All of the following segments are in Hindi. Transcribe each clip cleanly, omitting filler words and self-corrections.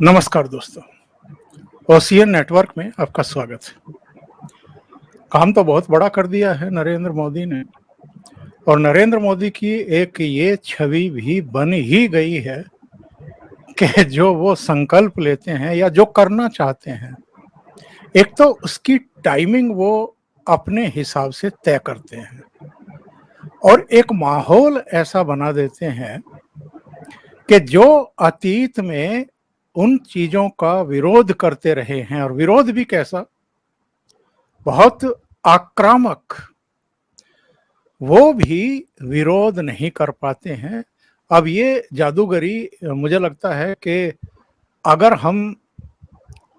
नमस्कार दोस्तों, ओशियन नेटवर्क में आपका स्वागत है। काम तो बहुत बड़ा कर दिया है नरेंद्र मोदी ने, और नरेंद्र मोदी की एक ये छवि भी बन ही गई है कि जो वो संकल्प लेते हैं या जो करना चाहते हैं, एक तो उसकी टाइमिंग वो अपने हिसाब से तय करते हैं और एक माहौल ऐसा बना देते हैं कि जो अतीत में उन चीजों का विरोध करते रहे हैं, और विरोध भी कैसा, बहुत आक्रामक, वो भी विरोध नहीं कर पाते हैं। अब ये जादूगरी मुझे लगता है कि अगर हम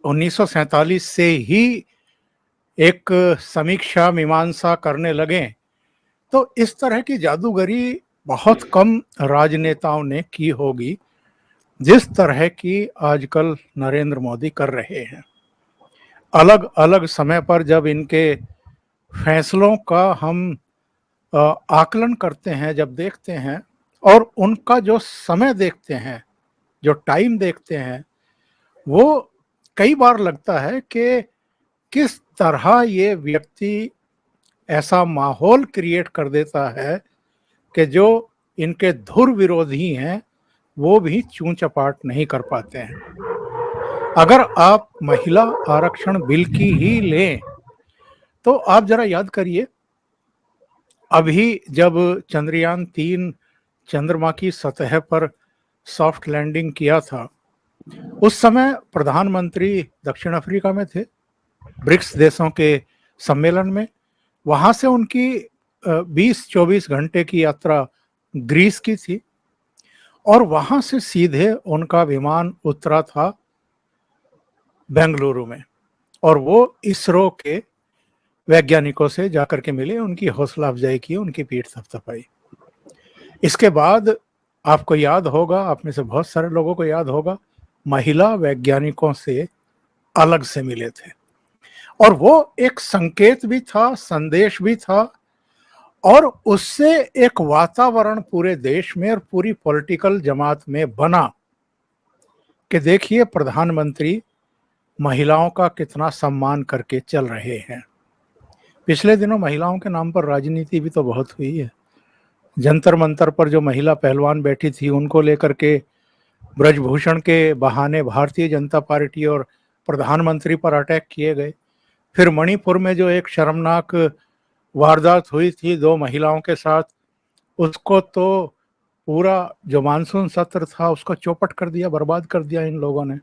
1947 से ही एक समीक्षा मीमांसा करने लगें तो इस तरह की जादूगरी बहुत कम राजनेताओं ने की होगी जिस तरह की आजकल नरेंद्र मोदी कर रहे हैं। अलग अलग समय पर जब इनके फैसलों का हम आकलन करते हैं, जब देखते हैं और उनका जो समय देखते हैं, जो टाइम देखते हैं, वो कई बार लगता है कि किस तरह ये व्यक्ति ऐसा माहौल क्रिएट कर देता है कि जो इनके धुर विरोधी हैं वो भी चूं चपाट नहीं कर पाते हैं। अगर आप महिला आरक्षण बिल की ही लें तो आप जरा याद करिए, अभी जब चंद्रयान-3 चंद्रमा की सतह पर सॉफ्ट लैंडिंग किया था, उस समय प्रधानमंत्री दक्षिण अफ्रीका में थे, ब्रिक्स देशों के सम्मेलन में। वहां से उनकी 20-24 घंटे की यात्रा ग्रीस की थी और वहां से सीधे उनका विमान उतरा था बेंगलुरु में, और वो इसरो के वैज्ञानिकों से जाकर के मिले, उनकी हौसला अफजाई की, उनकी पीठ थपथपाई। इसके बाद आपको याद होगा, आप में से बहुत सारे लोगों को याद होगा, महिला वैज्ञानिकों से अलग से मिले थे और वो एक संकेत भी था, संदेश भी था, और उससे एक वातावरण पूरे देश में और पूरी पॉलिटिकल जमात में बना कि देखिए प्रधानमंत्री महिलाओं का कितना सम्मान करके चल रहे हैं। पिछले दिनों महिलाओं के नाम पर राजनीति भी तो बहुत हुई है। जंतर मंतर पर जो महिला पहलवान बैठी थी उनको लेकर के ब्रजभूषण के बहाने भारतीय जनता पार्टी और प्रधानमंत्री पर अटैक किए गए। फिर मणिपुर में जो एक शर्मनाक वारदात हुई थी 2 महिलाओं के साथ, उसको तो पूरा जो मानसून सत्र था उसको चौपट कर दिया, बर्बाद कर दिया इन लोगों ने।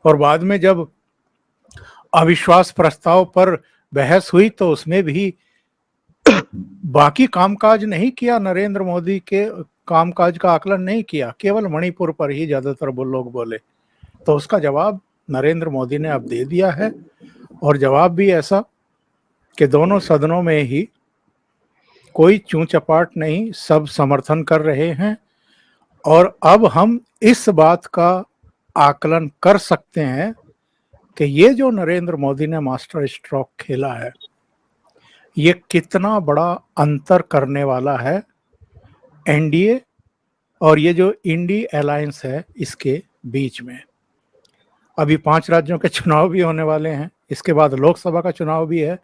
और बाद में जब अविश्वास प्रस्ताव पर बहस हुई तो उसमें भी बाकी कामकाज नहीं किया, नरेंद्र मोदी के कामकाज का आकलन नहीं किया, केवल मणिपुर पर ही ज्यादातर वो लोग बोले। तो उसका जवाब नरेंद्र मोदी ने अब दे दिया है, और जवाब भी ऐसा कि दोनों सदनों में ही कोई चूं चपाट नहीं, सब समर्थन कर रहे हैं। और अब हम इस बात का आकलन कर सकते हैं कि ये जो नरेंद्र मोदी ने मास्टर स्ट्रोक खेला है, ये कितना बड़ा अंतर करने वाला है एनडीए और ये जो इंडी अलायंस है इसके बीच में। अभी 5 राज्यों के चुनाव भी होने वाले हैं, इसके बाद लोकसभा का चुनाव भी है।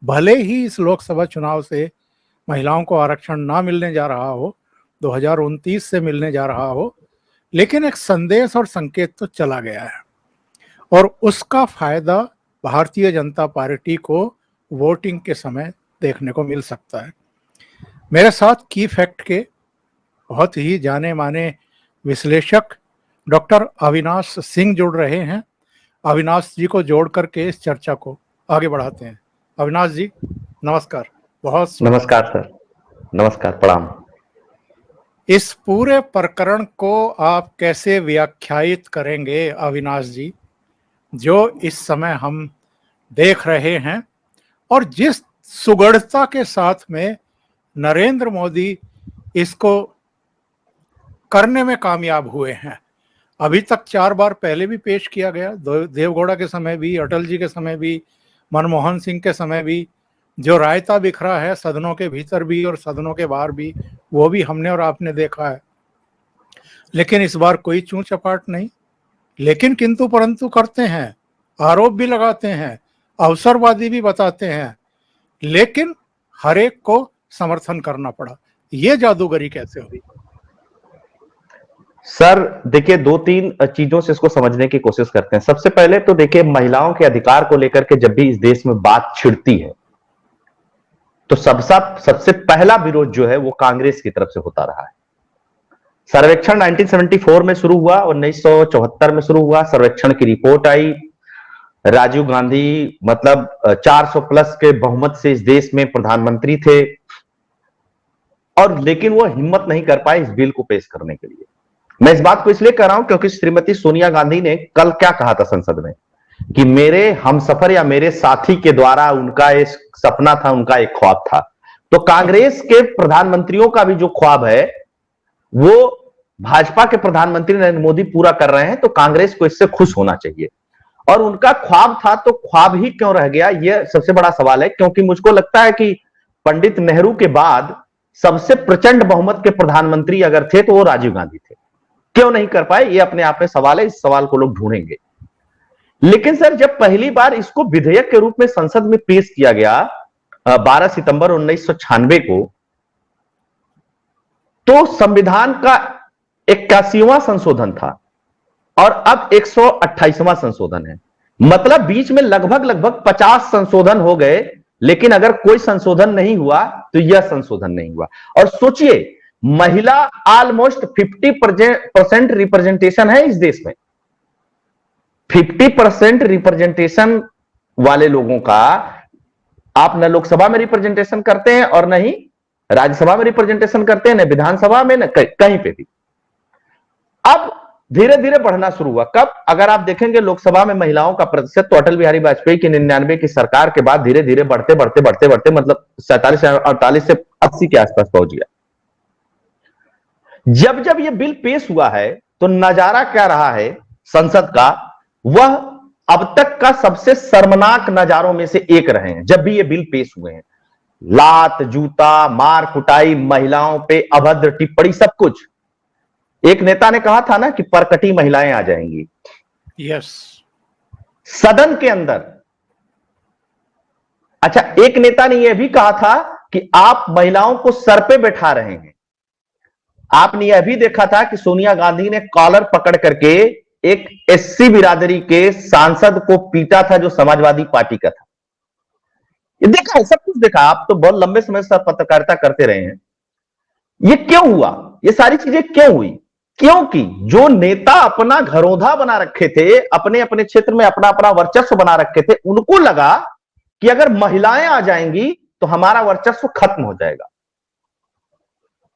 भले ही इस लोकसभा चुनाव से महिलाओं को आरक्षण ना मिलने जा रहा हो, 2029 से मिलने जा रहा हो, लेकिन एक संदेश और संकेत तो चला गया है और उसका फायदा भारतीय जनता पार्टी को वोटिंग के समय देखने को मिल सकता है। मेरे साथ की फैक्ट के बहुत ही जाने माने विश्लेषक डॉक्टर अविनाश सिंह जुड़ रहे हैं। अविनाश जी को जोड़ करके इस चर्चा को आगे बढ़ाते हैं। अविनाश जी नमस्कार। बहुत नमस्कार सर, नमस्कार, प्रणाम। इस पूरे प्रकरण को आप कैसे व्याख्यायित करेंगे अविनाश जी, जो इस समय हम देख रहे हैं और जिस सुगढ़ता के साथ में नरेंद्र मोदी इसको करने में कामयाब हुए हैं। अभी तक 4 बार पहले भी पेश किया गया, देवगौड़ा के समय भी, अटल जी के समय भी, मनमोहन सिंह के समय भी। जो रायता बिखरा है सदनों के भीतर भी और सदनों के बाहर भी, वो भी हमने और आपने देखा है। लेकिन इस बार कोई चूं चपाट नहीं, लेकिन किंतु परंतु करते हैं, आरोप भी लगाते हैं, अवसरवादी भी बताते हैं, लेकिन हर एक को समर्थन करना पड़ा। ये जादूगरी कैसे हुई? सर देखिए, दो तीन चीजों से इसको समझने की कोशिश करते हैं। सबसे पहले तो देखिए, महिलाओं के अधिकार को लेकर के जब भी इस देश में बात छिड़ती है तो सबसे पहला विरोध जो है वो कांग्रेस की तरफ से होता रहा है। सर्वेक्षण 1974 में शुरू हुआ, 1974 में शुरू हुआ, सर्वेक्षण की रिपोर्ट आई। राजीव गांधी मतलब 400 प्लस के बहुमत से इस देश में प्रधानमंत्री थे, और लेकिन वो हिम्मत नहीं कर पाए इस बिल को पेश करने के लिए। मैं इस बात को इसलिए कह रहा हूं क्योंकि श्रीमती सोनिया गांधी ने कल क्या कहा था संसद में कि मेरे हमसफर या मेरे साथी के द्वारा उनका एक सपना था, उनका एक ख्वाब था। तो कांग्रेस के प्रधानमंत्रियों का भी जो ख्वाब है वो भाजपा के प्रधानमंत्री नरेंद्र मोदी पूरा कर रहे हैं, तो कांग्रेस को इससे खुश होना चाहिए। और उनका ख्वाब था तो ख्वाब ही क्यों रह गया, यह सबसे बड़ा सवाल है। क्योंकि मुझको लगता है कि पंडित नेहरू के बाद सबसे प्रचंड बहुमत के प्रधानमंत्री अगर थे तो वो राजीव गांधी थे। क्यों नहीं कर पाए, ये अपने आप में सवाल है, इस सवाल को लोग ढूंढेंगे। लेकिन सर, जब पहली बार इसको विधेयक के रूप में संसद में पेश किया गया 12 सितंबर 1996 को, तो संविधान का 81वां संशोधन था और अब 128वां संशोधन है। मतलब बीच में लगभग 50 संशोधन हो गए, लेकिन अगर कोई संशोधन नहीं हुआ तो यह संशोधन नहीं हुआ। और सोचिए, महिला ऑलमोस्ट 50% रिप्रेजेंटेशन है इस देश में। 50% रिप्रेजेंटेशन वाले लोगों का आप न लोकसभा में रिप्रेजेंटेशन करते हैं और न ही राज्यसभा में रिप्रेजेंटेशन करते हैं, न विधानसभा में, न कहीं पे भी। अब धीरे धीरे बढ़ना शुरू हुआ। कब? अगर आप देखेंगे लोकसभा में महिलाओं का प्रतिशत तो अटल बिहारी वाजपेयी की 99 की सरकार के बाद धीरे धीरे बढ़ते मतलब 47 से 48 से 80 के आसपास पहुंच गया। जब जब यह बिल पेश हुआ है तो नजारा क्या रहा है संसद का, वह अब तक का सबसे शर्मनाक नजारों में से एक रहे हैं। जब भी ये बिल पेश हुए हैं, लात, जूता, मार कुटाई, महिलाओं पे अभद्र टिप्पणी, सब कुछ। एक नेता ने कहा था ना कि परकटी महिलाएं आ जाएंगी। यस। सदन के अंदर। अच्छा, एक नेता ने यह भी कहा था कि आप महिलाओं को सर पे बैठा रहे हैं। आपने यह भी देखा था कि सोनिया गांधी ने कॉलर पकड़ करके एक एससी बिरादरी के सांसद को पीटा था जो समाजवादी पार्टी का था। ये देखा है, सब कुछ देखा। आप तो बहुत लंबे समय से पत्रकारिता करते रहे हैं। ये क्यों हुआ? ये सारी चीजें क्यों हुई? क्योंकि जो नेता अपना घरोंधा बना रखे थे, अपने अपने क्षेत्र में अपना अपना वर्चस्व बना रखे थे, उनको लगा कि अगर महिलाएं आ जाएंगी तो हमारा वर्चस्व खत्म हो जाएगा।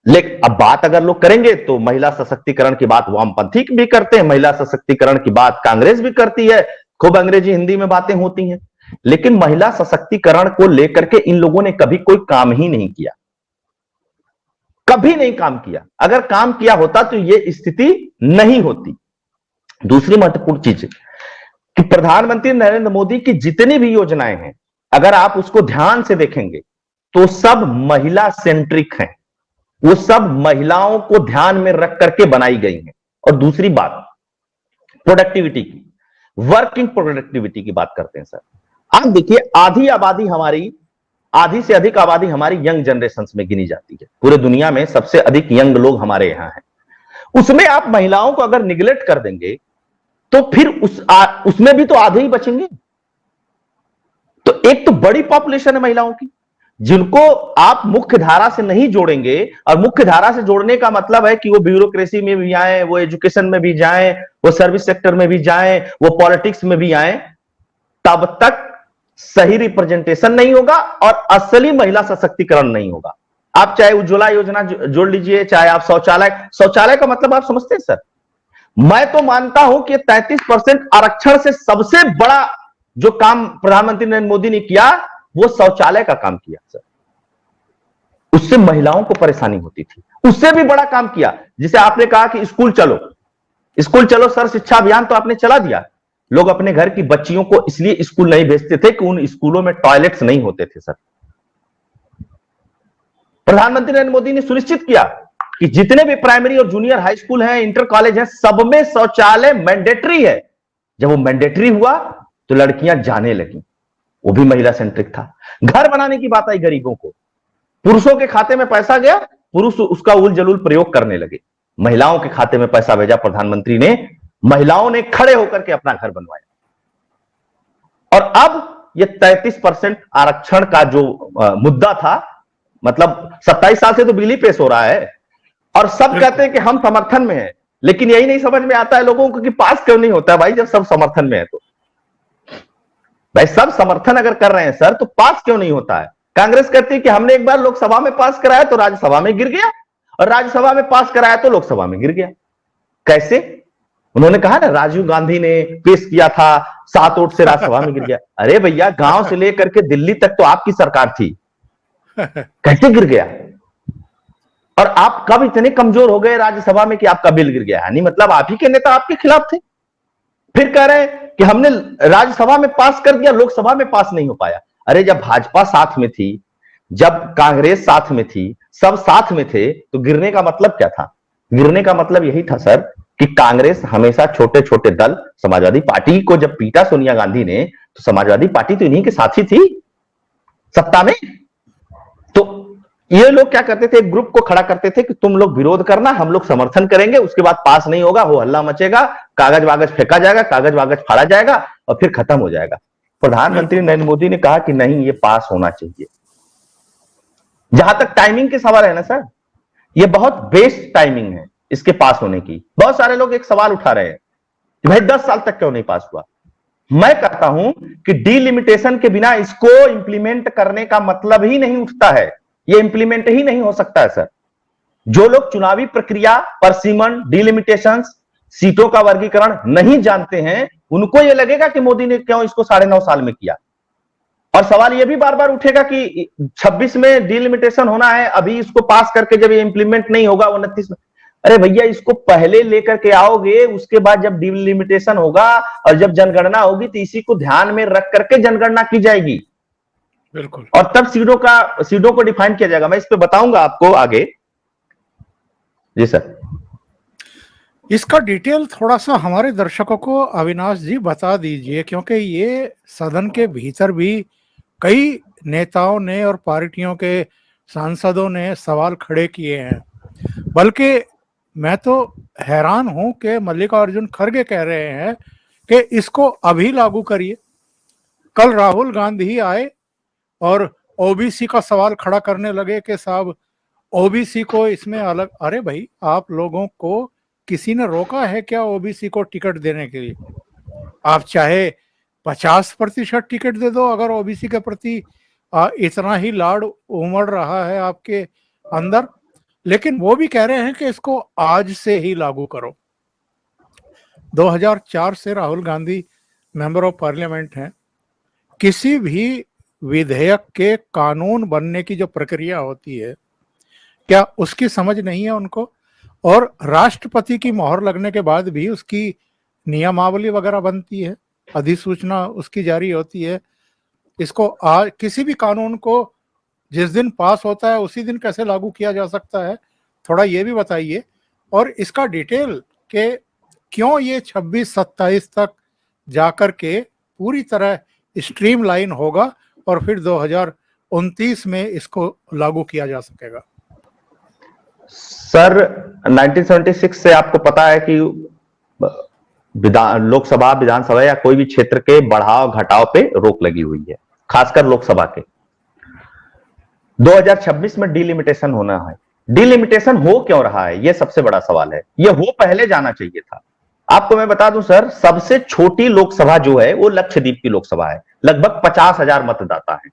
लेकिन अब बात अगर लोग करेंगे तो महिला सशक्तिकरण की बात वामपंथी भी करते हैं, महिला सशक्तिकरण की बात कांग्रेस भी करती है, खूब अंग्रेजी हिंदी में बातें होती हैं। लेकिन महिला सशक्तिकरण को लेकर के इन लोगों ने कभी कोई काम ही नहीं किया, कभी नहीं काम किया। अगर काम किया होता तो यह स्थिति नहीं होती। दूसरी महत्वपूर्ण चीज कि प्रधानमंत्री नरेंद्र मोदी की जितनी भी योजनाएं हैं, अगर आप उसको ध्यान से देखेंगे तो सब महिला सेंट्रिक हैं। वो सब महिलाओं को ध्यान में रख करके बनाई गई हैं। और दूसरी बात, प्रोडक्टिविटी की, वर्किंग प्रोडक्टिविटी की बात करते हैं सर। आप देखिए, आधी से अधिक आबादी हमारी यंग जनरेशन में गिनी जाती है। पूरे दुनिया में सबसे अधिक यंग लोग हमारे यहां हैं। उसमें आप महिलाओं को अगर निगलेक्ट कर देंगे तो फिर उसमें भी तो आधे ही बचेंगे। तो एक तो बड़ी पॉपुलेशन है महिलाओं की, जिनको आप मुख्य धारा से नहीं जोड़ेंगे। और मुख्य धारा से जोड़ने का मतलब है कि वो ब्यूरोक्रेसी में भी आए, वो एजुकेशन में भी जाएं, वो सर्विस सेक्टर में भी जाएं, वो पॉलिटिक्स में भी आए, तब तक सही रिप्रेजेंटेशन नहीं होगा और असली महिला सशक्तिकरण नहीं होगा। आप चाहे उज्ज्वला योजना जोड़ लीजिए, चाहे आप शौचालय का मतलब आप समझते हैं सर? मैं तो मानता हूं कि 33% आरक्षण से सबसे बड़ा जो काम प्रधानमंत्री नरेंद्र मोदी ने किया वो शौचालय का काम किया सर। उससे महिलाओं को परेशानी होती थी। उससे भी बड़ा काम किया, जिसे आपने कहा कि स्कूल चलो सर, शिक्षा अभियान तो आपने चला दिया। लोग अपने घर की बच्चियों को इसलिए स्कूल नहीं भेजते थे कि उन स्कूलों में टॉयलेट्स नहीं होते थे सर। प्रधानमंत्री नरेंद्र मोदी ने सुनिश्चित किया कि जितने भी प्राइमरी और जूनियर हाई स्कूल हैं, इंटर कॉलेज हैं, सब में शौचालय मैंडेटरी है। जब वो मैंडेटरी हुआ तो लड़कियां जाने लगी, वो भी महिला सेंट्रिक था। घर बनाने की बात आई गरीबों को, पुरुषों के खाते में पैसा गया, पुरुष उसका उल जलूल प्रयोग करने लगे। महिलाओं के खाते में पैसा भेजा प्रधानमंत्री ने, महिलाओं ने खड़े होकर के अपना घर बनवाया। और अब ये 33% आरक्षण का जो मुद्दा था, मतलब 27 साल से तो बिल ही पेश हो रहा है और सब कहते हैं कि हम समर्थन में हैं, लेकिन यही नहीं समझ में आता है लोगों को कि पास क्यों नहीं होता है भाई। जब सब समर्थन में है तो भाई, सब समर्थन अगर कर रहे हैं सर, तो पास क्यों नहीं होता है? कांग्रेस कहती है कि हमने एक बार लोकसभा में पास कराया तो राज्यसभा में गिर गया, और राज्यसभा में पास कराया तो लोकसभा में गिर गया। कैसे? उन्होंने कहा ना, राजीव गांधी ने पेश किया था, 7 वोट से राज्यसभा में गिर गया। अरे भैया, गांव से लेकर के दिल्ली तक तो आपकी सरकार थी, कैसे गिर गया? और आप कब इतने कमजोर हो गए राज्यसभा में कि आपका बिल गिर गया? यानी मतलब आप ही के नेता आपके खिलाफ थे। फिर कह रहे हैं कि हमने राज्यसभा में पास कर दिया, लोकसभा में पास नहीं हो पाया। अरे जब भाजपा साथ में थी, जब कांग्रेस साथ में थी, सब साथ में थे, तो गिरने का मतलब क्या था? गिरने का मतलब यही था सर कि कांग्रेस हमेशा छोटे छोटे दल, समाजवादी पार्टी को जब पीटा सोनिया गांधी ने, तो समाजवादी पार्टी तो इन्हीं के साथ ही थी सत्ता में। तो ये लोग क्या करते थे, एक ग्रुप को खड़ा करते थे कि तुम लोग विरोध करना, हम लोग समर्थन करेंगे, उसके बाद पास नहीं होगा, हो हल्ला मचेगा, कागज वागज फेंका जाएगा, कागज वागज फाड़ा जाएगा और फिर खत्म हो जाएगा। प्रधानमंत्री नरेंद्र मोदी ने कहा कि नहीं, ये पास होना चाहिए। जहां तक टाइमिंग के सवाल है ना सर, ये बहुत बेस्ट टाइमिंग है इसके पास होने की। बहुत सारे लोग एक सवाल उठा रहे हैं कि भाई 10 साल तक क्यों नहीं पास हुआ। मैं कहता हूं कि डीलिमिटेशन के बिना इसको इंप्लीमेंट करने का मतलब ही नहीं उठता है, ये इंप्लीमेंट ही नहीं हो सकता है सर। जो लोग चुनावी प्रक्रिया, परसीमन, डीलिमिटेशन, सीटों का वर्गीकरण नहीं जानते हैं, उनको यह लगेगा कि मोदी ने क्यों इसको 9.5 साल में किया। और सवाल यह भी बार बार उठेगा कि 26 में डीलिमिटेशन होना है, अभी इसको पास करके जब ये इंप्लीमेंट नहीं होगा 29 में। अरे भैया, इसको पहले लेकर के आओगे, उसके बाद जब डीलिमिटेशन होगा और जब जनगणना होगी तो इसी को ध्यान में रख करके जनगणना की जाएगी। बिल्कुल। और तब सीटों को डिफाइन किया जाएगा। मैं इस पे बताऊंगा आपको आगे। जी सर, इसका डिटेल थोड़ा सा हमारे दर्शकों को अविनाश जी बता दीजिए, क्योंकि ये सदन के भीतर भी कई नेताओं ने और पार्टियों के सांसदों ने सवाल खड़े किए हैं। बल्कि मैं तो हैरान हूं कि मल्लिकार्जुन खड़गे कह रहे हैं कि इसको अभी लागू करिए। कल राहुल गांधी आए और ओबीसी का सवाल खड़ा करने लगे कि साहब ओबीसी को इसमें अलग। अरे भाई, आप लोगों को किसी ने रोका है क्या ओबीसी को टिकट देने के लिए? आप चाहे 50% टिकट दे दो, अगर ओबीसी के प्रति इतना ही लाड उमड़ रहा है आपके अंदर। लेकिन वो भी कह रहे हैं कि इसको आज से ही लागू करो। 2004 से Rahul Gandhi member of parliament हैं। किसी भी विधेयक के कानून बनने की जो प्रक्रिया होती है, क्या उसकी समझ नहीं है उनको? और राष्ट्रपति की मोहर लगने के बाद भी उसकी नियमावली वगैरह बनती है, अधिसूचना उसकी जारी होती है। इसको आज किसी भी कानून को जिस दिन पास होता है उसी दिन कैसे लागू किया जा सकता है? थोड़ा ये भी बताइए। और इसका डिटेल के क्यों ये 26-27 तक जाकर के पूरी तरह स्ट्रीमलाइन होगा और फिर 2029 में इसको लागू किया जा सकेगा। सर 1976 से आपको पता है कि लोकसभा, विधानसभा या कोई भी क्षेत्र के बढ़ाव घटाव पे रोक लगी हुई है, खासकर लोकसभा के। 2026 में डीलिमिटेशन होना है। डीलिमिटेशन हो क्यों रहा है, यह सबसे बड़ा सवाल है। यह हो पहले जाना चाहिए था। आपको मैं बता दूं सर, सबसे छोटी लोकसभा जो है वो लक्षद्वीप की लोकसभा है, लगभग 50,000 मतदाता है।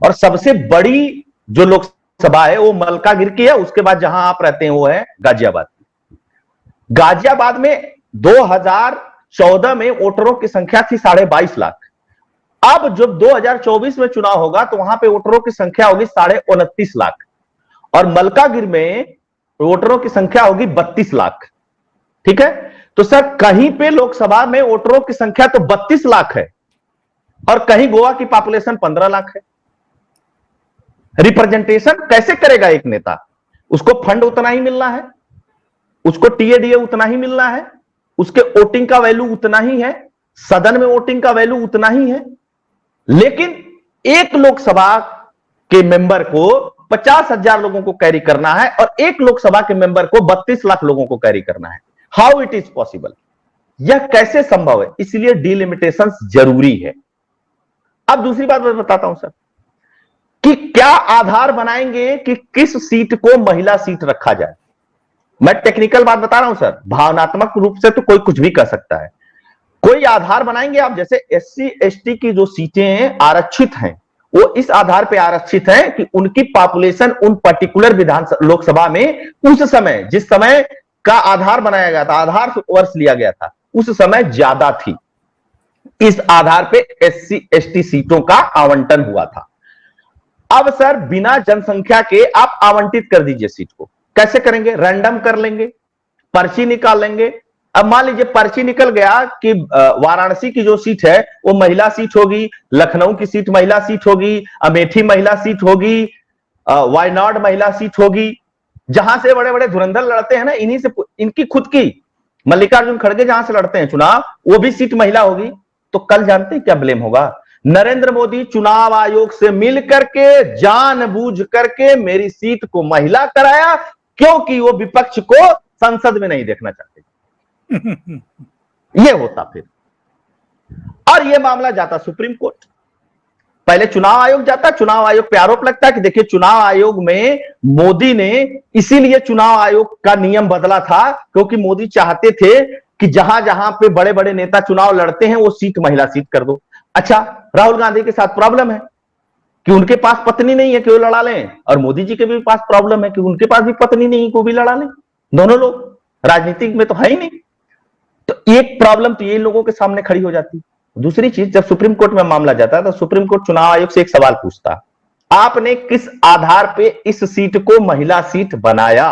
और सबसे बड़ी जो लोकसभा है वो मलकागिर की है, उसके बाद जहां आप रहते हैं वो है गाजियाबाद। गाजियाबाद में 2014 में वोटरों की संख्या थी 22.5 लाख। अब जब 2024 में चुनाव होगा तो वहां पे वोटरों की संख्या होगी 29.5 लाख, और मलकागिर में वोटरों की संख्या होगी 32 लाख। ठीक है, तो सर कहीं पे लोकसभा में वोटरों की संख्या तो 32 लाख है और कहीं गोवा की पॉपुलेशन 15 लाख है। रिप्रेजेंटेशन कैसे करेगा एक नेता? उसको फंड उतना ही मिलना है, उसको टीएडीए उतना ही मिलना है, उसके वोटिंग का वैल्यू उतना ही है, सदन में वोटिंग का वैल्यू उतना ही है। लेकिन एक लोकसभा के मेंबर को 50,000 लोगों को कैरी करना है और एक लोकसभा के मेंबर को 32 लाख लोगों को कैरी करना है। How it is possible? यह कैसे संभव है? इसलिए डिलिमिटेशन जरूरी है। अब दूसरी बात मैं बताता हूं सर, कि क्या आधार बनाएंगे कि किस सीट को महिला सीट रखा जाए। मैं टेक्निकल बात बता रहा हूं सर, भावनात्मक रूप से तो कोई कुछ भी कर सकता है। कोई आधार बनाएंगे आप, जैसे एससी एसटी की जो सीटें आरक्षित हैं वो इस आधार पे आरक्षित हैं कि उनकी पॉपुलेशन उन पर्टिकुलर लोकसभा में उस समय, जिस समय का आधार बनाया गया था, आधार वर्ष लिया गया था, उस समय ज्यादा थी। इस आधार पे एससी एसटी सीटों का आवंटन हुआ था। अब सर बिना जनसंख्या के आप आवंटित कर दीजिए सीट को, कैसे करेंगे? रैंडम कर लेंगे, पर्ची निकाल लेंगे। अब मान लीजिए पर्ची निकल गया कि वाराणसी की जो सीट है वो महिला सीट होगी, लखनऊ की सीट महिला सीट होगी, अमेठी महिला सीट होगी, वायनाड महिला सीट होगी। जहां से बड़े बड़े धुरंधर लड़ते हैं ना, इन्हीं से, इनकी खुद की मल्लिकार्जुन खड़गे जहां से लड़ते हैं चुनाव, वो भी सीट महिला होगी। तो कल जानते हैं क्या ब्लेम होगा? नरेंद्र मोदी चुनाव आयोग से मिल करके जानबूझ करके मेरी सीट को महिला कराया, क्योंकि वो विपक्ष को संसद में नहीं देखना चाहते। ये होता फिर, और ये मामला जाता सुप्रीम कोर्ट। पहले चुनाव आयोग जाता, चुनाव आयोग पे आरोप लगता है कि देखिए चुनाव आयोग में मोदी ने इसीलिए चुनाव आयोग का नियम बदला था क्योंकि मोदी चाहते थे कि जहां जहां पे बड़े बड़े नेता चुनाव लड़ते हैं वो सीट महिला सीट कर दो। अच्छा, राहुल गांधी के साथ प्रॉब्लम है कि उनके पास पत्नी नहीं है कि वो लड़ा लें, और मोदी जी के भी पास प्रॉब्लम है कि उनके पास भी पत्नी नहीं है कि वो भी लड़ा लें। दोनों लोग राजनीतिक में तो है ही नहीं। तो एक प्रॉब्लम तो ये लोगों के सामने खड़ी हो जाती। दूसरी चीज, जब सुप्रीम कोर्ट में मामला जाता है तो सुप्रीम कोर्ट चुनाव आयोग से एक सवाल पूछता, आपने किस आधार पे इस सीट को महिला सीट बनाया,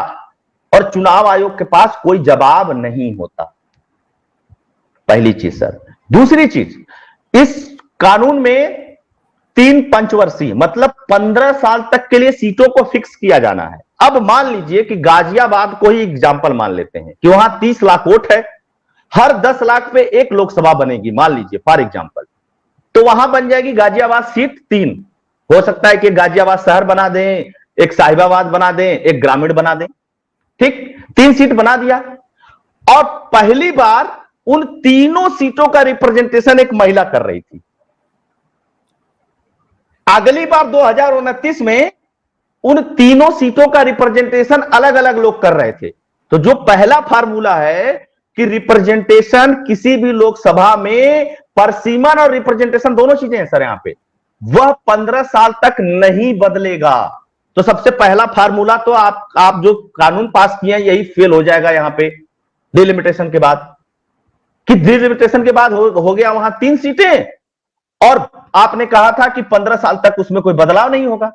और चुनाव आयोग के पास कोई जवाब नहीं होता। पहली चीज सर। दूसरी चीज, इस कानून में 3 पंचवर्षीय मतलब 15 साल तक के लिए सीटों को फिक्स किया जाना है। अब मान लीजिए कि गाजियाबाद को ही एग्जाम्पल मान लेते हैं कि वहां 30 लाख वोट है, हर 10 लाख पे एक लोकसभा बनेगी, मान लीजिए फॉर एग्जाम्पल, तो वहां बन जाएगी गाजियाबाद सीट 3। हो सकता है कि गाजियाबाद शहर बना दें, एक साहिबाबाद बना दें, एक ग्रामीण बना दें। ठीक, 3 सीट बना दिया, और पहली बार उन तीनों सीटों का रिप्रेजेंटेशन एक महिला कर रही थी। अगली बार 2029 में उन तीनों सीटों का रिप्रेजेंटेशन अलग अलग लोग कर रहे थे। तो जो पहला फार्मूला है कि रिप्रेजेंटेशन किसी भी लोकसभा में, परसीमन और रिप्रेजेंटेशन दोनों चीजें हैं सर यहां पे, वह 15 साल तक नहीं बदलेगा। तो सबसे पहला फार्मूला तो आप जो कानून पास किए हैं यही फेल हो जाएगा यहां पे डिलिमिटेशन के बाद, कि डिलिमिटेशन के बाद हो गया वहां 3 सीटें, और आपने कहा था कि 15 साल तक उसमें कोई बदलाव नहीं होगा।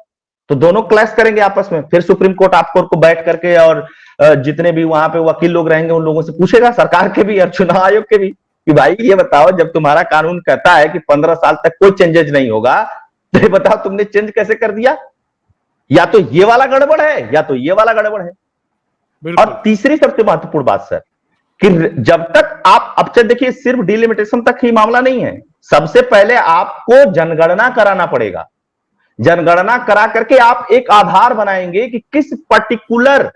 तो दोनों क्लैश करेंगे आपस में। फिर सुप्रीम कोर्ट आपको बैठ करके और जितने भी वहां पे वकील लोग रहेंगे उन लोगों से पूछेगा, सरकार के भी और चुनाव आयोग के भी, कि भाई ये बताओ, जब तुम्हारा कानून कहता है कि 15 साल तक कोई चेंजेस नहीं होगा, तो ये बताओ तुमने चेंज कैसे कर दिया? या तो ये वाला गड़बड़ है या तो ये वाला गड़बड़ है। और तीसरी सबसे महत्वपूर्ण बात सर, कि जब तक आप, अब तक देखिए सिर्फ डिलिमिटेशन तक ही मामला नहीं है, सबसे पहले आपको जनगणना कराना पड़ेगा। जनगणना करा करके आप एक आधार बनाएंगे कि किस पर्टिकुलर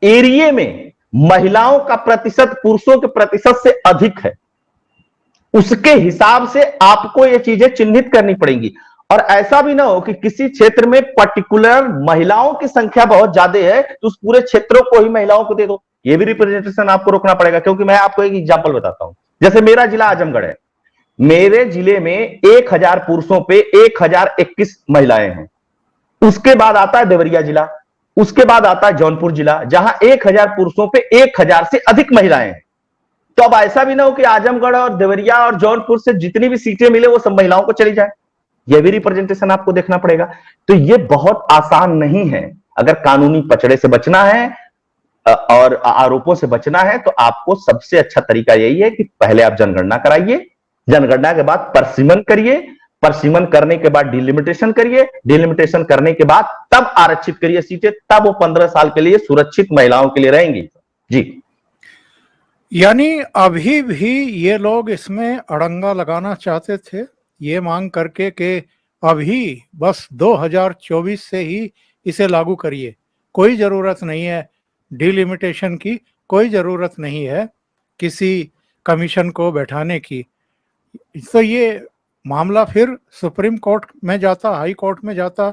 एरिया में महिलाओं का प्रतिशत पुरुषों के प्रतिशत से अधिक है, उसके हिसाब से आपको ये चीजें चिन्हित करनी पड़ेंगी। और ऐसा भी ना हो कि किसी क्षेत्र में पर्टिकुलर महिलाओं की संख्या बहुत ज्यादा है तो उस पूरे क्षेत्रों को ही महिलाओं को दे दो। ये भी रिप्रेजेंटेशन आपको रोकना पड़ेगा, क्योंकि मैं आपको एक एग्जांपल बताता हूं। जैसे मेरा जिला आजमगढ़ है, मेरे जिले में 1000 पुरुषों पे 1021 महिलाएं हैं। उसके बाद आता है देवरिया जिला, उसके बाद आता है जौनपुर जिला, जहां 1000 पुरुषों पे 1000 से अधिक महिलाएं हैं। तो अब ऐसा भी ना हो कि आजमगढ़ और देवरिया और जौनपुर से जितनी भी सीटें मिले वो सब महिलाओं को चली जाए। यह भी रिप्रेजेंटेशन आपको देखना पड़ेगा। तो यह बहुत आसान नहीं है। अगर कानूनी पचड़े से बचना है और आरोपों से बचना है तो आपको सबसे अच्छा तरीका यही है कि पहले आप जनगणना कराइए, जनगणना के बाद परसीमन करिए, परसीमन करने के बाद डिलिमिटेशन करिए, डिलिमिटेशन करने के बाद तब आरक्षित करिए सीटें, तब वो 15 साल के लिए सुरक्षित महिलाओं के लिए रहेंगी। जी, यानी अभी भी ये लोग इसमें अड़ंगा लगाना चाहते थे, ये मांग करके कि अभी बस 2024 से ही इसे लागू करिए, कोई ज़रूरत नहीं है डिलिमिटेशन की, कोई ज़रूरत नहीं है किसी कमीशन को बैठाने की। तो ये मामला फिर सुप्रीम कोर्ट में जाता, हाई कोर्ट में जाता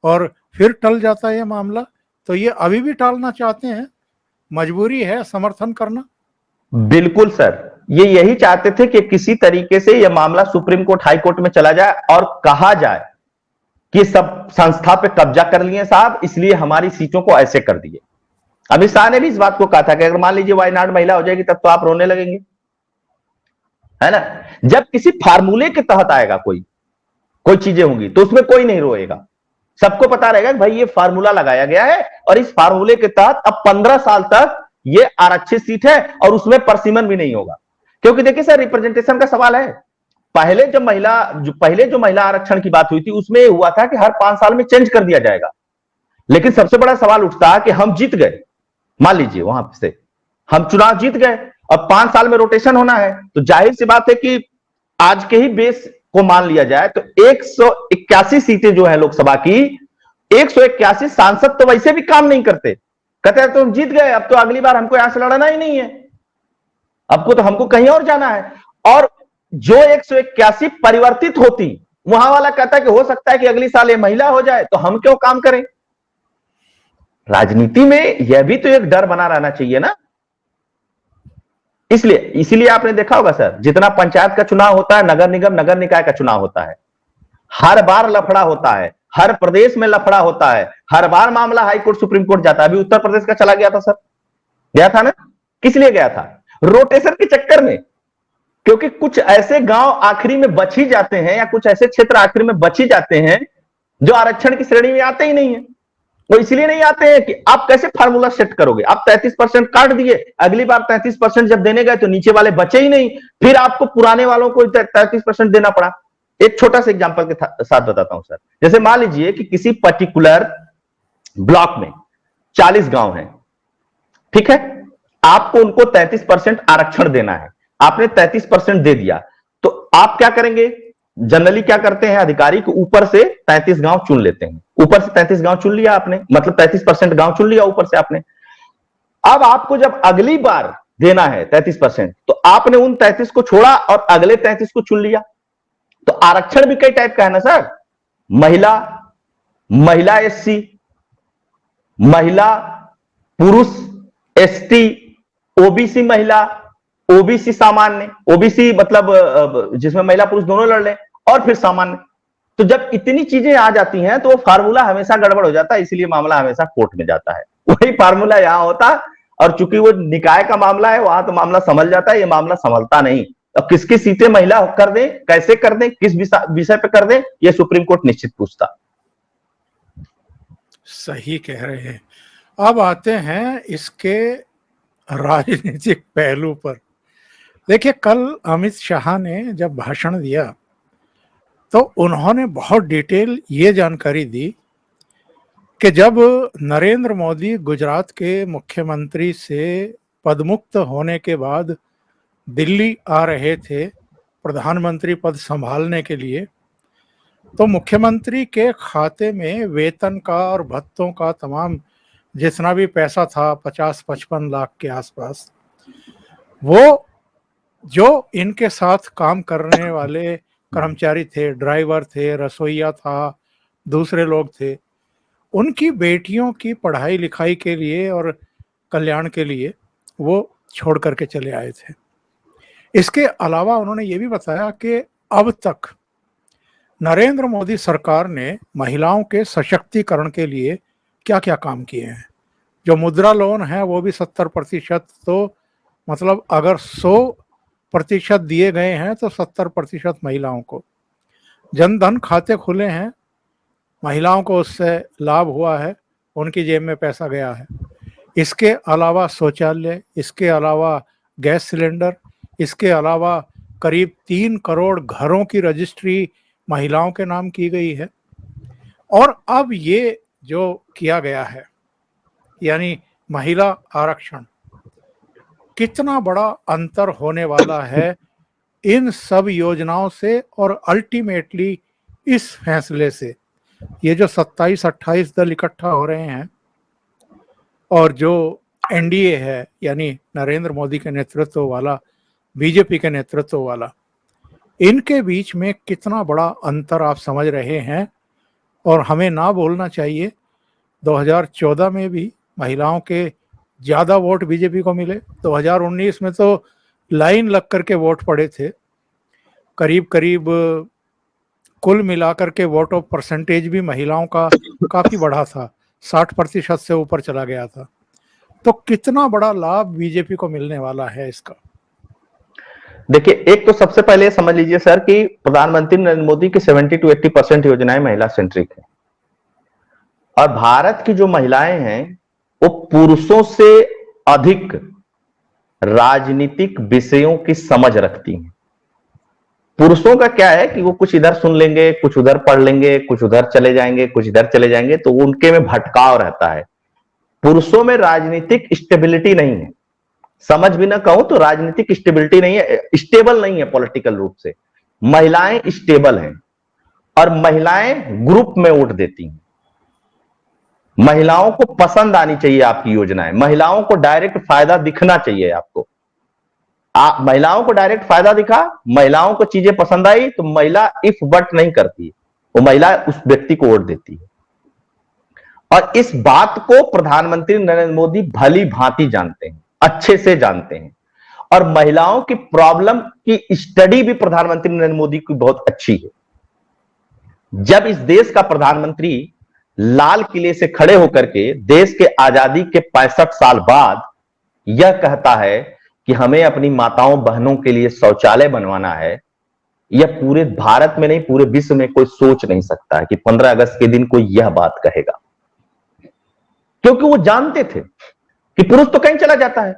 और फिर टल जाता ये मामला। तो ये अभी भी टालना चाहते हैं, मजबूरी है समर्थन करना। बिल्कुल सर, ये यही चाहते थे कि किसी तरीके से यह मामला सुप्रीम कोर्ट हाई कोर्ट में चला जाए और कहा जाए कि सब संस्था पे कब्जा कर लिए साहब, इसलिए हमारी सीटों को ऐसे कर दिए। अमित शाह ने भी इस बात को कहा था कि अगर मान लीजिए वायनाड महिला हो जाएगी तब तो आप रोने लगेंगे, है ना। जब किसी फार्मूले के तहत आएगा कोई चीजें होंगी तो उसमें कोई नहीं रोएगा, सबको पता रहेगा कि भाई ये फार्मूला लगाया गया है और इस फार्मूले के तहत अब 15 साल तक ये आरक्षित सीट है और उसमें परसीमन भी नहीं होगा। क्योंकि देखिए सर, रिप्रेजेंटेशन का सवाल है। पहले जो महिला आरक्षण की बात हुई थी उसमें हुआ था कि हर 5 साल में चेंज कर दिया जाएगा, लेकिन सबसे बड़ा सवाल उठता है कि हम जीत गए, मान लीजिए वहां से हम चुनाव जीत गए, अब 5 साल में रोटेशन होना है, तो जाहिर सी बात है कि आज के ही बेस को मान लिया जाए तो 181 सीटें जो है लोकसभा की, 181 सांसद तो वैसे भी काम नहीं करते, कहते हैं तो हम जीत गए, अब तो अगली बार हमको यहां से लड़ना ही नहीं है, अब तो हमको कहीं और जाना है। और जो 181 परिवर्तित होती, वहां वाला कहता है कि हो सकता है कि अगली साल ये महिला हो जाए, तो हम क्यों काम करें। राजनीति में यह भी तो एक डर बना रहना चाहिए ना। इसीलिए आपने देखा होगा सर, जितना पंचायत का चुनाव होता है, नगर निगम नगर निकाय का चुनाव होता है, हर बार लफड़ा होता है, हर प्रदेश में लफड़ा होता है, हर बार मामला हाई कोर्ट सुप्रीम कोर्ट जाता है। अभी उत्तर प्रदेश का चला गया था सर, गया था ना, किस लिए गया था, रोटेशन के चक्कर में, क्योंकि कुछ ऐसे गांव आखिरी में बच ही जाते हैं या कुछ ऐसे क्षेत्र आखिरी में बच ही जाते हैं जो आरक्षण की श्रेणी में आते ही नहीं है। वो इसलिए नहीं आते हैं कि आप कैसे फार्मूला सेट करोगे, आप 33% काट दिए, अगली बार 33% जब देने गए तो नीचे वाले बचे ही नहीं, फिर आपको पुराने वालों को 33% देना पड़ा। एक छोटा सा एग्जांपल के साथ बताता हूं सर, जैसे मान लीजिए कि किसी पर्टिकुलर ब्लॉक में 40 गांव हैं, ठीक है, आपको उनको 33% आरक्षण देना है, आपने 33% दे दिया, तो आप क्या करेंगे, जनरली क्या करते हैं अधिकारी को ऊपर से 33 गांव चुन लेते हैं, ऊपर से 33 गांव चुन लिया आपने, मतलब 33% गांव चुन लिया ऊपर से आपने। अब आपको जब अगली बार देना है 33%, तो आपने उन 33 को छोड़ा और अगले 33 को चुन लिया। तो आरक्षण भी कई टाइप का है ना सर, महिला एससी, महिला पुरुष एसटी, ओबीसी महिला, ओबीसी सामान्य, ओबीसी मतलब जिसमें महिला पुरुष दोनों लड़ लें, और फिर सामान्य। तो जब इतनी चीजें आ जाती हैं तो वो फार्मूला हमेशा गड़बड़ हो जाता है, इसीलिए मामला हमेशा कोर्ट में जाता है। वही फार्मूला यहां होता, और चूंकि वो निकाय का मामला है वहां तो मामला संभल जाता है, ये मामला संभलता नहीं। अब किसकी सीटें महिला कर दें, कैसे कर दें, किस विषय पे कर दें, ये सुप्रीम कोर्ट निश्चित पूछता। सही कह रहे हैं। अब आते हैं इसके राजनीतिक पहलू पर। देखिए, कल अमित शाह ने जब भाषण दिया तो उन्होंने बहुत डिटेल ये जानकारी दी कि जब नरेंद्र मोदी गुजरात के मुख्यमंत्री से पदमुक्त होने के बाद दिल्ली आ रहे थे प्रधानमंत्री पद संभालने के लिए, तो मुख्यमंत्री के खाते में वेतन का और भत्तों का तमाम जितना भी पैसा था 50-55 लाख के आसपास, वो जो इनके साथ काम करने वाले कर्मचारी थे, ड्राइवर थे, रसोइया था, दूसरे लोग थे, उनकी बेटियों की पढ़ाई लिखाई के लिए और कल्याण के लिए वो छोड़ करके चले आए थे। इसके अलावा उन्होंने ये भी बताया कि अब तक नरेंद्र मोदी सरकार ने महिलाओं के सशक्तिकरण के लिए क्या क्या काम किए हैं। जो मुद्रा लोन है वो भी 70%, तो मतलब अगर 100% दिए गए हैं तो 70% महिलाओं को। जनधन खाते खुले हैं, महिलाओं को उससे लाभ हुआ है, उनकी जेब में पैसा गया है। इसके अलावा शौचालय, इसके अलावा गैस सिलेंडर, इसके अलावा करीब 3 करोड़ घरों की रजिस्ट्री महिलाओं के नाम की गई है। और अब ये जो किया गया है यानी महिला आरक्षण, कितना बड़ा अंतर होने वाला है इन सब योजनाओं से और अल्टीमेटली इस फैसले से। ये जो 27-28 दल इकट्ठा हो रहे हैं और जो एनडीए है यानी नरेंद्र मोदी के नेतृत्व वाला, बीजेपी के नेतृत्व वाला, इनके बीच में कितना बड़ा अंतर आप समझ रहे हैं। और हमें ना बोलना चाहिए 2014 में भी महिलाओं के ज़्यादा वोट बीजेपी को मिले। 2019 में तो लाइन लग करके वोट पड़े थे, करीब करीब कुल मिलाकर के वोट ऑफ परसेंटेज भी महिलाओं का काफ़ी बढ़ा था, 60% से ऊपर चला गया था। तो कितना बड़ा लाभ बीजेपी को मिलने वाला है इसका। देखिए, एक तो सबसे पहले समझ लीजिए सर कि प्रधानमंत्री नरेंद्र मोदी की 70 to 80% योजनाएं महिला सेंट्रिक है और भारत की जो महिलाएं हैं वो पुरुषों से अधिक राजनीतिक विषयों की समझ रखती हैं। पुरुषों का क्या है कि वो कुछ इधर सुन लेंगे, कुछ उधर पढ़ लेंगे, कुछ उधर चले जाएंगे, कुछ इधर चले जाएंगे, तो उनके में भटकाव रहता है। पुरुषों में राजनीतिक स्टेबिलिटी नहीं है, समझ भी ना कहूं तो राजनीतिक स्टेबिलिटी नहीं है, स्टेबल नहीं है पॉलिटिकल रूप से। महिलाएं स्टेबल हैं और महिलाएं ग्रुप में वोट देती हैं। महिलाओं को पसंद आनी चाहिए आपकी योजनाएं, महिलाओं को डायरेक्ट फायदा दिखना चाहिए आपको। महिलाओं को डायरेक्ट फायदा दिखा, महिलाओं को चीजें पसंद आई तो महिला इफ बट नहीं करती, वो महिला उस व्यक्ति को वोट देती है। और इस बात को प्रधानमंत्री नरेंद्र मोदी भली भांति जानते हैं, अच्छे से जानते हैं। और महिलाओं की प्रॉब्लम की स्टडी भी प्रधानमंत्री नरेंद्र मोदी की बहुत अच्छी है। जब इस देश का प्रधानमंत्री लाल किले से खड़े होकर के देश के आजादी के 65 साल बाद यह कहता है कि हमें अपनी माताओं बहनों के लिए शौचालय बनवाना है, यह पूरे भारत में नहीं पूरे विश्व में कोई सोच नहीं सकता है कि 15 अगस्त के दिन कोई यह बात कहेगा। क्योंकि वो जानते थे कि पुरुष तो कहीं चला जाता है,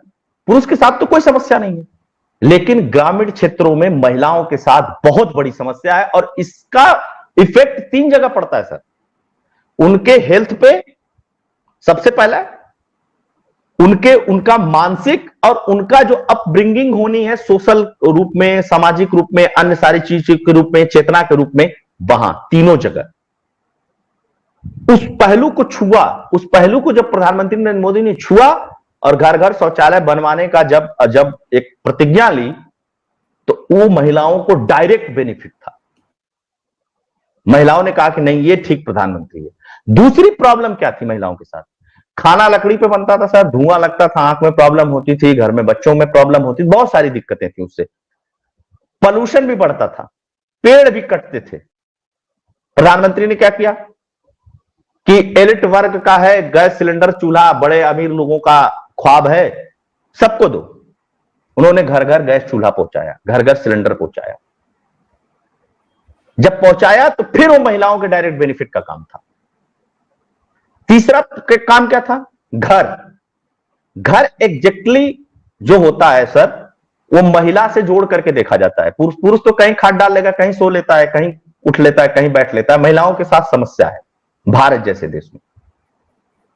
पुरुष के साथ तो कोई समस्या नहीं है, लेकिन ग्रामीण क्षेत्रों में महिलाओं के साथ बहुत बड़ी समस्या है। और इसका इफेक्ट 3 जगह पड़ता है सर। उनके हेल्थ पे सबसे पहला, उनका मानसिक और उनका जो अपब्रिंगिंग होनी है सोशल रूप में, सामाजिक रूप में, अन्य सारी चीज के रूप में, चेतना के रूप में, वहां तीनों जगह उस पहलू को छुआ। उस पहलू को जब प्रधानमंत्री नरेंद्र मोदी ने छुआ और घर घर शौचालय बनवाने का जब एक प्रतिज्ञा ली तो वो महिलाओं को डायरेक्ट बेनिफिट था। महिलाओं ने कहा कि नहीं ये ठीक प्रधानमंत्री है। दूसरी प्रॉब्लम क्या थी महिलाओं के साथ? खाना लकड़ी पे बनता था सर, धुआं लगता था, आंख में प्रॉब्लम होती थी, घर में बच्चों में प्रॉब्लम होती थी, बहुत सारी दिक्कतें थी उससे। पॉल्यूशन भी बढ़ता था, पेड़ भी कटते थे। प्रधानमंत्री ने क्या किया कि एलिट वर्ग का है गैस सिलेंडर चूल्हा, बड़े अमीर लोगों का ख्वाब है, सबको दो। उन्होंने घर घर गैस चूल्हा पहुंचाया, घर घर सिलेंडर पहुंचाया। जब पहुंचाया तो फिर वो महिलाओं के डायरेक्ट बेनिफिट का काम था। तीसरा काम क्या था? घर एग्जैक्टली जो होता है सर वो महिला से जोड़ करके देखा जाता है। पुरुष तो कहीं खाट डाल लेगा, कहीं सो लेता है, कहीं उठ लेता है, कहीं बैठ लेता है। महिलाओं के साथ समस्या है। भारत जैसे देश में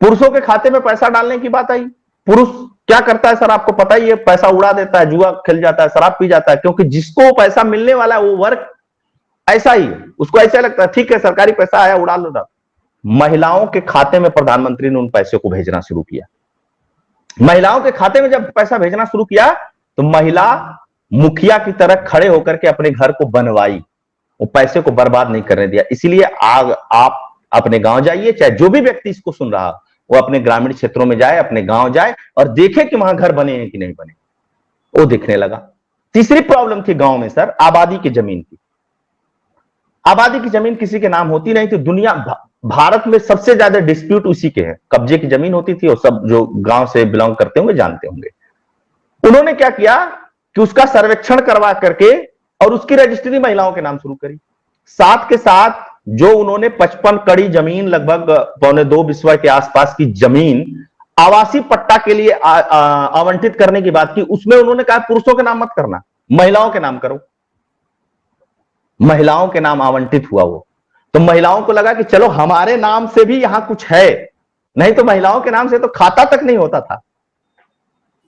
पुरुषों के खाते में पैसा डालने की बात आई, पुरुष क्या करता है सर आपको पता ही है, पैसा उड़ा देता है, जुआ खेल जाता है, शराब पी जाता है, क्योंकि जिसको पैसा मिलने वाला है वो वर्ग ऐसा ही है, उसको ऐसा लगता है ठीक है सरकारी पैसा आया उड़ा लो। महिलाओं के खाते में प्रधानमंत्री ने उन पैसे को भेजना शुरू किया। महिलाओं के खाते में जब पैसा भेजना शुरू किया तो महिला मुखिया की तरह खड़े होकर के अपने घर को बनवाई, वो पैसे को बर्बाद नहीं करने दिया। इसीलिए आप अपने गांव जाइए, चाहे जो भी व्यक्ति इसको सुन रहा वो अपने ग्रामीण क्षेत्रों में जाए, अपने गांव जाए और देखे कि वहां घर बने हैं कि नहीं बने, वो दिखने लगा। तीसरी प्रॉब्लम थी गांव में सर आबादी की जमीन की। आबादी की जमीन किसी के नाम होती नहीं थी। दुनिया भारत में सबसे ज्यादा डिस्प्यूट उसी के हैं, कब्जे की जमीन होती थी, और सब जो गांव से बिलोंग करते होंगे जानते होंगे। उन्होंने क्या किया कि उसका सर्वेक्षण करवा करके और उसकी रजिस्ट्री महिलाओं के नाम शुरू करी। साथ के साथ जो उन्होंने 55 कड़ी जमीन, लगभग 1.25 बिस्वा के आसपास की जमीन आवासीय पट्टा के लिए आवंटित करने की बात की, उसमें उन्होंने कहा पुरुषों के नाम मत करना, महिलाओं के नाम करो। महिलाओं के नाम आवंटित हुआ वो, तो महिलाओं को लगा कि चलो हमारे नाम से भी यहां कुछ है, नहीं तो महिलाओं के नाम से तो खाता तक नहीं होता था।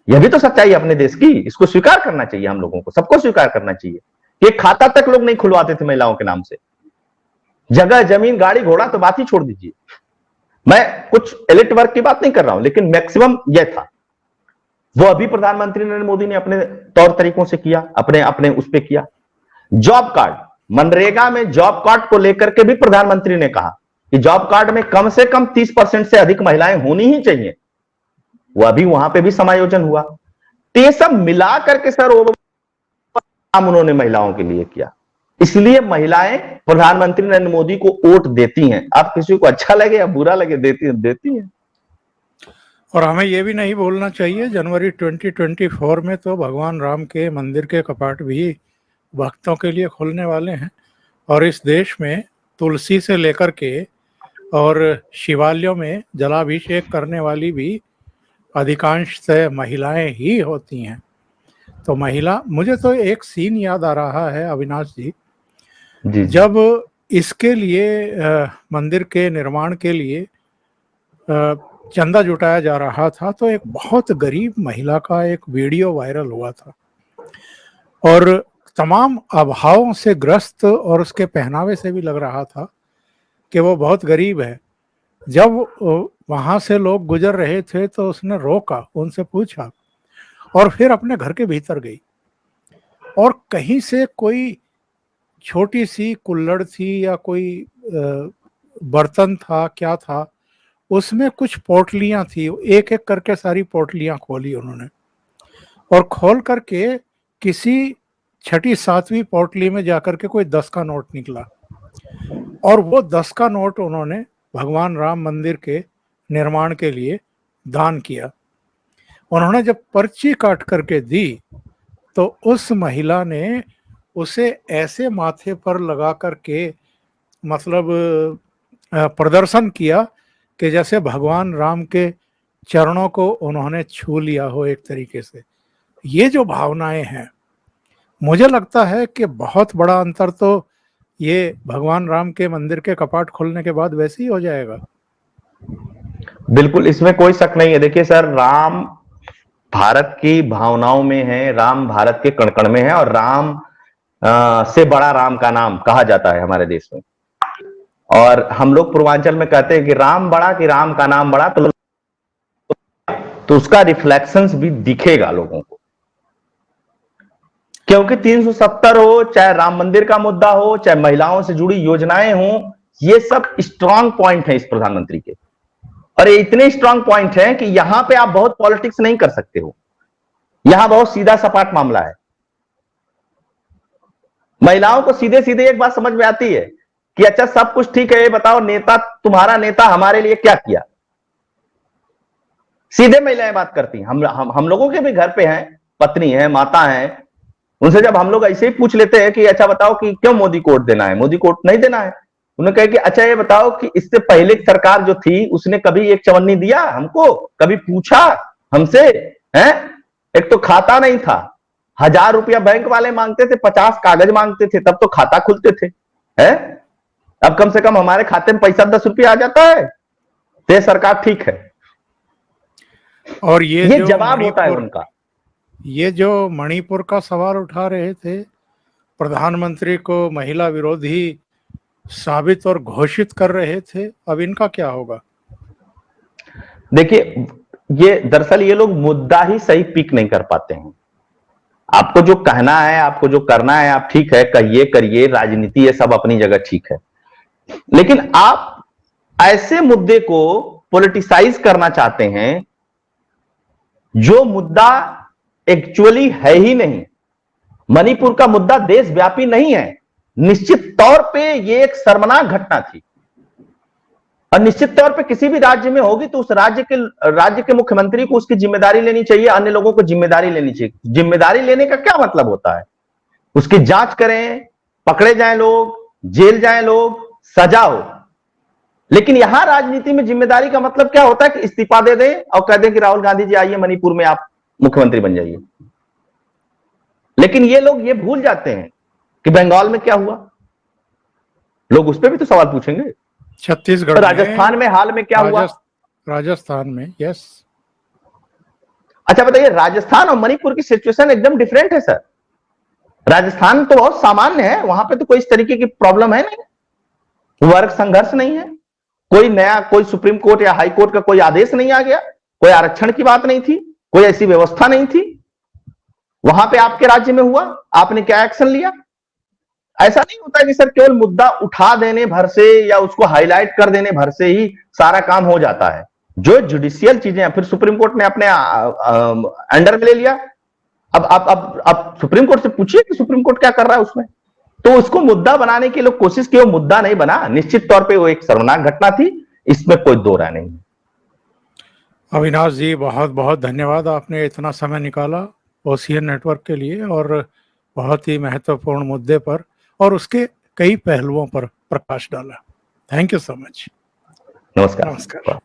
यह भी तो सच्चाई है अपने देश की, इसको स्वीकार करना चाहिए, हम लोगों को सबको स्वीकार करना चाहिए। ये खाता तक लोग नहीं खुलवाते थे महिलाओं के नाम से। जगह जमीन गाड़ी घोड़ा तो बात ही छोड़ दीजिए, मैं कुछ एलिट वर्ग की बात नहीं कर रहा हूं, लेकिन मैक्सिमम यह था। वो अभी प्रधानमंत्री नरेंद्र मोदी ने अपने तौर तरीकों से किया, अपने अपने उस पर किया। जॉब कार्ड, मनरेगा में जॉब कार्ड को लेकर के भी प्रधानमंत्री ने कहा कि जॉब कार्ड में कम से कम 30% से अधिक महिलाएं होनी ही चाहिए। वो अभी वहां पे भी समायोजन हुआ। तो ये सब मिला करके सर वो काम उन्होंने महिलाओं के लिए किया। इसलिए महिलाएं प्रधानमंत्री नरेंद्र मोदी को वोट देती हैं। आप किसी को अच्छा लगे या बुरा लगे, देती हैं। और हमें यह भी नहीं भूलना चाहिए, जनवरी 2024 में तो भगवान राम के मंदिर के कपाट भी भक्तों के लिए खुलने वाले हैं। और इस देश में तुलसी से लेकर के और शिवालयों में जलाभिषेक करने वाली भी अधिकांश से महिलाएं ही होती हैं। तो महिला, मुझे तो एक सीन याद आ रहा है अविनाश जी, जब इसके लिए मंदिर के निर्माण के लिए चंदा जुटाया जा रहा था, तो एक बहुत गरीब महिला का एक वीडियो वायरल हुआ था और तमाम अभावों से ग्रस्त, और उसके पहनावे से भी लग रहा था कि वो बहुत गरीब है। जब वहां से लोग गुजर रहे थे तो उसने रोका, उनसे पूछा और फिर अपने घर के भीतर गई और कहीं से कोई छोटी सी कुल्हड़ थी या कोई बर्तन था, क्या था, उसमें कुछ पोटलियां थी। एक एक करके सारी पोटलियां खोली उन्होंने और खोल करके किसी 6ठी 7वीं पोटली में जाकर के कोई 10 का नोट निकला और वो 10 का नोट उन्होंने भगवान राम मंदिर के निर्माण के लिए दान किया। उन्होंने जब पर्ची काट करके दी तो उस महिला ने उसे ऐसे माथे पर लगा करके मतलब प्रदर्शन किया कि जैसे भगवान राम के चरणों को उन्होंने छू लिया हो एक तरीके से। ये जो भावनाएं हैं, मुझे लगता है कि बहुत बड़ा अंतर तो ये भगवान राम के मंदिर के कपाट खोलने के बाद वैसे ही हो जाएगा। बिल्कुल, इसमें कोई शक नहीं है। देखिए सर, राम भारत की भावनाओं में है, राम भारत के कण-कण में है और राम से बड़ा राम का नाम कहा जाता है हमारे देश में। और हम लोग पूर्वांचल में कहते हैं कि राम बड़ा कि राम का नाम बड़ा, तो उसका रिफ्लेक्शंस भी दिखेगा लोगों को, क्योंकि 370 हो, चाहे राम मंदिर का मुद्दा हो, चाहे महिलाओं से जुड़ी योजनाएं हो, ये सब स्ट्रांग पॉइंट है इस प्रधानमंत्री के। और ये इतने स्ट्रांग पॉइंट हैं कि यहां पे आप बहुत पॉलिटिक्स नहीं कर सकते हो। यहां बहुत सीधा सपाट मामला है। महिलाओं को सीधे सीधे एक बात समझ में आती है कि अच्छा सब कुछ ठीक है, ये बताओ नेता, तुम्हारा नेता हमारे लिए क्या किया। सीधे महिलाएं बात करती हैं। हम लोगों के भी घर पे हैं, पत्नी है, माता है, उनसे जब हम लोग ऐसे ही पूछ लेते हैं कि अच्छा बताओ कि क्यों मोदी को वोट देना है, मोदी को वोट नहीं देना है, उन्होंने कहा कि अच्छा ये बताओ कि इससे पहले की सरकार जो थी उसने कभी एक चवन्नी दिया हमको, कभी पूछा हमसे, हैं? एक तो खाता नहीं था, 1000 रुपया बैंक वाले मांगते थे, 50 कागज मांगते थे, तब तो खाता खुलते थे, हैं? अब कम से कम हमारे खाते में पैसा 10 रुपया आ जाता है, तो सरकार ठीक है। और ये जवाब होता है उनका। ये जो मणिपुर का सवाल उठा रहे थे, प्रधानमंत्री को महिला विरोधी साबित और घोषित कर रहे थे, अब इनका क्या होगा? देखिए, ये दरअसल ये लोग मुद्दा ही सही पिक नहीं कर पाते हैं। आपको जो कहना है, आपको जो करना है, आप ठीक है कहिए, करिए, राजनीति ये सब अपनी जगह ठीक है, लेकिन आप ऐसे मुद्दे को पॉलिटिसाइज करना चाहते हैं जो मुद्दा एक्चुअली है ही नहीं। मणिपुर का मुद्दा देशव्यापी नहीं है। निश्चित तौर पे ये एक शर्मनाक घटना थी और निश्चित तौर पे किसी भी राज्य में होगी तो उस राज्य के मुख्यमंत्री को उसकी जिम्मेदारी लेनी चाहिए, अन्य लोगों को जिम्मेदारी लेनी चाहिए। जिम्मेदारी लेने का क्या मतलब होता है? उसकी जांच करें, पकड़े जाएं लोग, जेल जाएं लोग, सजा हो। लेकिन यहां राजनीति में जिम्मेदारी का मतलब क्या होता है कि इस्तीफा दे दें और कह दें कि राहुल गांधी जी आइए मणिपुर में, आप मुख्यमंत्री बन जाइए। लेकिन ये लोग ये भूल जाते हैं कि बंगाल में क्या हुआ, लोग उस पर भी तो सवाल पूछेंगे। छत्तीसगढ़ तो राजस्थान में हाल में क्या हुआ? राजस्थान में, यस। अच्छा बताइए, राजस्थान और मणिपुर की सिचुएशन एकदम डिफरेंट है सर। राजस्थान तो बहुत सामान्य है, वहां पे तो कोई इस तरीके की प्रॉब्लम है नहीं, वर्ग संघर्ष नहीं है, कोई नया कोई सुप्रीम कोर्ट या हाई कोर्ट का कोई आदेश नहीं आ गया, कोई आरक्षण की बात नहीं थी, कोई ऐसी व्यवस्था नहीं थी। वहां पे आपके राज्य में हुआ, आपने क्या एक्शन लिया? ऐसा नहीं होता कि सर केवल मुद्दा उठा देने भर से या उसको हाईलाइट कर देने भर से ही सारा काम हो जाता है। जो जुडिशियल चीजें फिर सुप्रीम कोर्ट ने अपने अंडर में ले लिया। अब सुप्रीम कोर्ट से पूछिए कि सुप्रीम कोर्ट क्या कर रहा है उसमें। तो उसको मुद्दा बनाने की लोग कोशिश की, वो मुद्दा नहीं बना। निश्चित तौर पे वो एक शर्मनाक घटना थी, इसमें कोई दो राय नहीं। अविनाश जी, बहुत बहुत धन्यवाद, आपने इतना समय निकाला ओशियन नेटवर्क के लिए और बहुत ही महत्वपूर्ण मुद्दे पर और उसके कई पहलुओं पर प्रकाश डाला। Thank you so much. नमस्कार। नमस्कार।